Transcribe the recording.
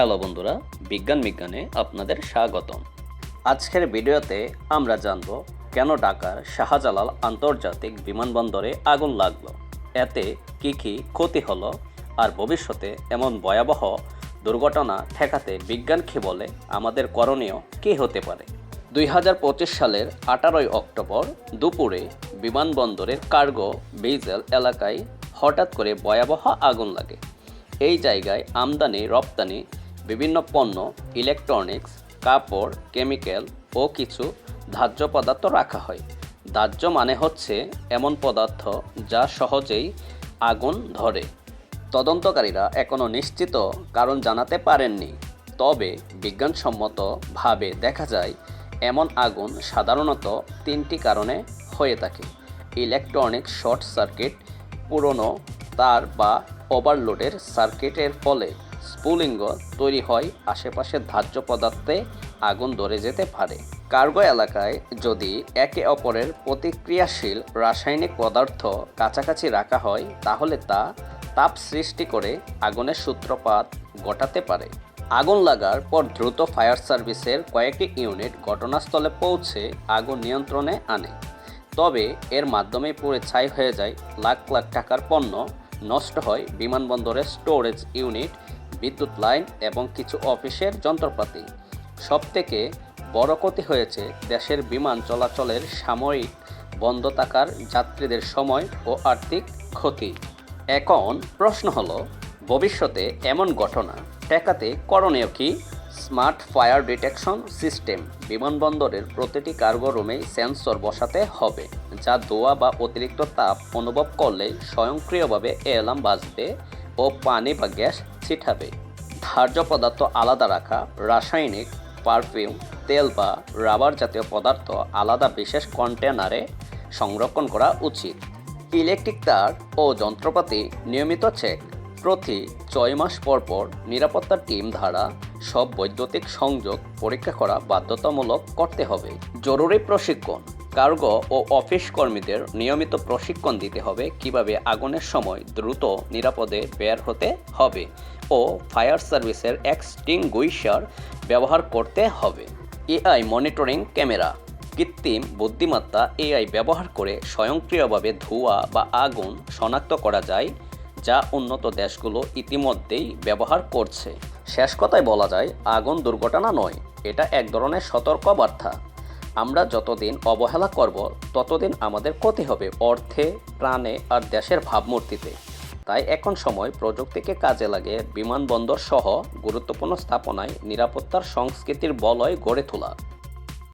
Hello বন্ধুরা, বিজ্ঞানে আপনাদের স্বাগতম। আজকের ভিডিওতে আমরা জানব কেন ঢাকার শাহজালাল আন্তর্জাতিক বিমানবন্দরে আগুন লাগলো, এতে কি ক্ষতি হলো, আর ভবিষ্যতে এমন ভয়াবহ দুর্ঘটনা ঠেকাতে বিজ্ঞান কী বলে, আমাদের করণীয় কী হতে পারে। 2025 সালের 18 অক্টোবর দুপুরে বিমানবন্দরের কার্গো বেইজেল এলাকায় হঠাৎ করে ভয়াবহ আগুন লাগে। এই জায়গায় আমদানি রপ্তানি বিভিন্ন পণ্য, ইলেকট্রনিক্স, কাপড়, কেমিক্যাল ও কিছু দাহ্য পদার্থ রাখা হয়। দাহ্য মানে হচ্ছে এমন পদার্থ যা সহজেই আগুন ধরে। তদন্তকারীরা এখনও নিশ্চিত কারণ জানাতে পারেননি, তবে বিজ্ঞানসম্মতভাবে দেখা যায় এমন আগুন সাধারণত 3টি কারণে হয়ে থাকে। ইলেকট্রনিক শর্ট সার্কিট, পুরনো তার বা ওভারলোডের সার্কিটের ফলে স্ফুলিঙ্গ তৈরি হয়, আশেপাশের দাহ্য পদার্থে আগুন ধরে যেতে পারে। কার্গো এলাকায় যদি একে অপরের প্রতিক্রিয়াশীল রাসায়নিক পদার্থ কাছাকাছি রাখা হয়, তাহলে তা তাপ সৃষ্টি করে আগুনের সূত্রপাত ঘটাতে পারে। আগুন লাগার পর দ্রুত ফায়ার সার্ভিসের কয়েকটি ইউনিট ঘটনাস্থলে পৌঁছে আগুন নিয়ন্ত্রণে আনে, তবে এর মাধ্যমে পুড়ে ছাই হয়ে যায় লাখ লাখ টাকার পণ্য, নষ্ট হয় বিমানবন্দরের স্টোরেজ ইউনিট, বিদ্যুৎ লাইন এবং কিছু অফিসের যন্ত্রপাতি। সবথেকে বড় ক্ষতি হয়েছে দেশের বিমান চলাচলের সাময়িক বন্ধ থাকার যাত্রীদের সময় ও আর্থিক ক্ষতি। এখন প্রশ্ন হলো, ভবিষ্যতে এমন ঘটনা ঠেকাতে করণীয় কি? Smart fire detection system. বিমানবন্দরের প্রতিটি কার্গো রুমেই সেন্সর বসাতে হবে, যা ধোঁয়া বা অতিরিক্ত তাপ অনুভব করলে স্বয়ংক্রিয়ভাবে অ্যালার্ম বাজবে ও পানি বা গ্যাস ছিটাবে। দাহ্য পদার্থ আলাদা রাখা, রাসায়নিক, পারফিউম, তেল বা রাবার জাতীয় পদার্থ আলাদা বিশেষ কন্টেনারে সংরক্ষণ করা উচিত। ইলেকট্রিক তার ও যন্ত্রপাতি নিয়মিত চেক। প্রতি 6 মাস পর পর নিরাপত্তা টিম দ্বারা সব বৈদ্যুতিক সংযোগ পরীক্ষা করা বাধ্যতামূলক করতে হবে। জরুরি প্রশিক্ষণ। কার্গো ও অফিস কর্মীদের নিয়মিত প্রশিক্ষণ দিতে হবে কিভাবে আগুনের সময় দ্রুত নিরাপদে বের হতে হবে ও ফায়ার সার্ভিসের এক্সটিংগুইশার ব্যবহার করতে হবে। AI monitoring camera. কৃত্রিম বুদ্ধিমত্তা এআই ব্যবহার করে স্বয়ংক্রিয়ভাবে ধোঁয়া বা আগুন শনাক্ত করা যায়, যা উন্নত দেশগুলো ইতিমধ্যেই ব্যবহার করছে। শেষ কথায় বলা যায়, আগুন দুর্ঘটনা নয়, এটা এক ধরনের সতর্কবার্তা। আমরা যতদিন অবহেলা করব, ততদিন আমাদের ক্ষতি হবে অর্থে, প্রাণে আর দেশের ভাবমূর্তিতে। তাই এখন সময় প্রযুক্তিকে কাজে লাগিয়ে বিমানবন্দর সহ গুরুত্বপূর্ণ স্থাপনায় নিরাপত্তার সংস্কৃতির বলয় গড়ে তোলা।